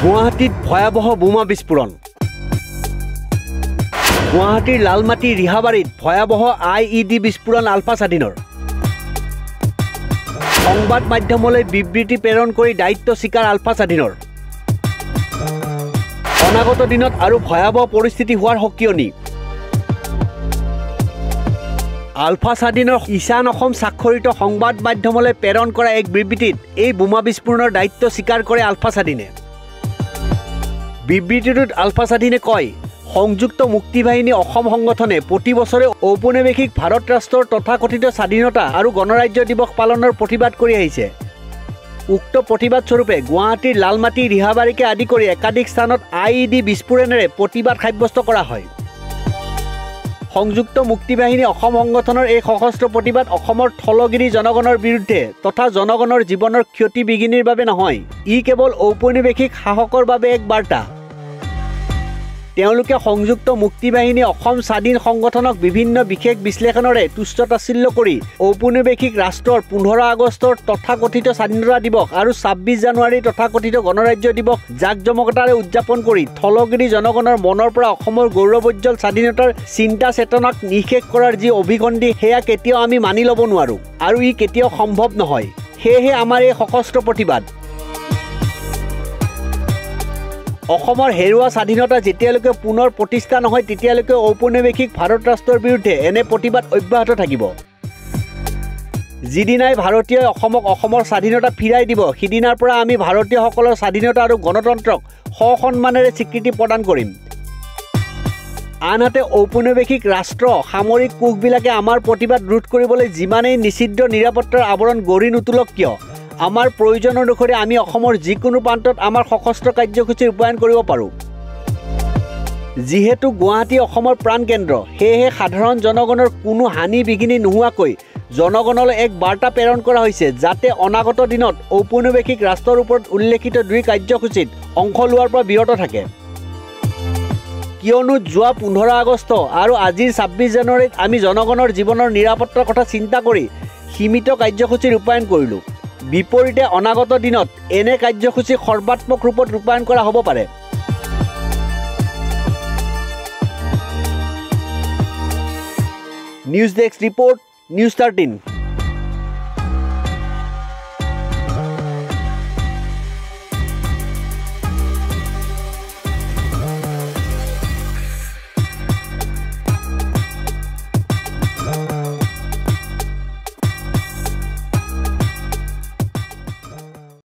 গুৱাহাটীত ভয়াবহ বোমা বিস্ফোৰণ। গুৱাহাটীৰ লালমাটি ৰিহাবাৰীত ভয়াবহ IED বিস্ফোৰণ আলফা স্বাধীনৰ। সংবাদ মাধ্যমলৈ বিবৃতি প্ৰেৰণ কৰি দায়িত্ব স্বীকাৰ আলফা স্বাধীনৰ। অনাগত দিনত আৰু ভয়াবহ পৰিস্থিতি হোৱাৰ সকিয়নি। আলফা স্বাধীনৰ ঈশান অসম স্বাক্ষৰিত সংবাদ মাধ্যমলৈ প্ৰেৰণ কৰা এক বিবৃতিত এই বোমা বিস্ফোৰণৰ দায়িত্ব স্বীকাৰ কৰে আলফা স্বাধীনে। বিবৃতিটোত আলফা স্বাধীনে কয়, সংযুক্ত মুক্তি বাহিনী অসম সংগঠনে প্ৰতি বছৰে ঔপনিৱেশিক ভাৰত ৰাষ্ট্ৰৰ তথাকথিত স্বাধীনতা আৰু গণৰাজ্য দিৱস পালনৰ প্ৰতিবাদ কৰি আহিছে। উক্ত প্ৰতিবাদ স্বৰূপে গুৱাহাটীৰ লালমাটি ৰিহাবাৰীকে আদি কৰি একাধিক স্থানত IED বিস্ফোৰণেৰে প্ৰতিবাদ সাব্যস্ত কৰা হয়। সংযুক্ত মুক্তি বাহিনী অসম সংগঠনৰ এই সশস্ত্ৰ প্ৰতিবাদ অসমৰ থলগিৰি জনগণৰ বিৰুদ্ধে তথা জনগণৰ জীৱনৰ ক্ষতি বিঘিনিৰ বাবে নহয়, ই কেৱল ঔপনিৱেশিক শাসকৰ বাবে এক বাৰ্তা। তেওঁলোকে সংযুক্ত মুক্তি বাহিনী অসম স্বাধীন সংগঠনক বিভিন্ন বিশেষ বিশ্লেষণৰে তুচ্ছ তাচ্ছিল্য কৰি ঔপনিৱেশিক ৰাষ্ট্ৰৰ 15 আগষ্টৰ তথাকথিত স্বাধীনতা দিৱস আৰু 26 জানুৱাৰীৰ তথাকথিত গণৰাজ্য দিৱস জাকজমকতাৰে উদযাপন কৰি থলগিৰি জনগণৰ মনৰ পৰা অসমৰ গৌৰৱোজ্জ্বল স্বাধীনতাৰ চিন্তা চেতনাক নিষেধ কৰাৰ যি অভিসন্ধি সেয়া কেতিয়াও আমি মানি ল'ব নোৱাৰোঁ আৰু ই কেতিয়াও সম্ভৱ নহয়। সেয়েহে আমাৰ এই সশস্ত্ৰ প্ৰতিবাদ। অসমৰ হেৰুৱা স্বাধীনতা যেতিয়ালৈকে পুনৰ প্ৰতিষ্ঠা নহয় তেতিয়ালৈকে ঔপনিৱেশিক ভাৰত ৰাষ্ট্ৰৰ বিৰুদ্ধে এনে প্ৰতিবাদ অব্যাহত থাকিব। যিদিনাই ভাৰতীয়ই অসমক অসমৰ স্বাধীনতা ফিৰাই দিব সিদিনাৰ পৰা আমি ভাৰতীয়সকলৰ স্বাধীনতা আৰু গণতন্ত্ৰক সসন্মানেৰে স্বীকৃতি প্ৰদান কৰিম। আনহাতে ঔপনিৱেশিক ৰাষ্ট্ৰ সামৰিক কোষবিলাকে আমাৰ প্ৰতিবাদ ৰোধ কৰিবলৈ যিমানেই নিষিদ্ধ নিৰাপত্তাৰ আৱৰণ গঢ়ি নুতুলক কিয়, আমাৰ প্ৰয়োজন অনুসৰি আমি অসমৰ যিকোনো প্ৰান্তত আমাৰ সশস্ত্ৰ কাৰ্যসূচী ৰূপায়ণ কৰিব পাৰোঁ। যিহেতু গুৱাহাটী অসমৰ প্ৰাণকেন্দ্ৰ, সেয়েহে সাধাৰণ জনগণৰ কোনো হানি বিঘিনি নোহোৱাকৈ জনগণলৈ এক বাৰ্তা প্ৰেৰণ কৰা হৈছে যাতে অনাগত দিনত ঔপনিৱেশিক ৰাষ্ট্ৰৰ ওপৰত উল্লেখিত দুই কাৰ্যসূচীত অংশ লোৱাৰ পৰা বিৰত থাকে। কিয়নো যোৱা 15 আগষ্ট আৰু আজিৰ 26 জানুৱাৰীত আমি জনগণৰ জীৱনৰ নিৰাপত্তাৰ কথা চিন্তা কৰি সীমিত কাৰ্যসূচী ৰূপায়ণ কৰিলোঁ। বিপৰীতে অনাগত দিনত এনে কাৰ্যসূচী সৰ্বাত্মক ৰূপত ৰূপায়ণ কৰা হ'ব পাৰে। News desk report, news 13।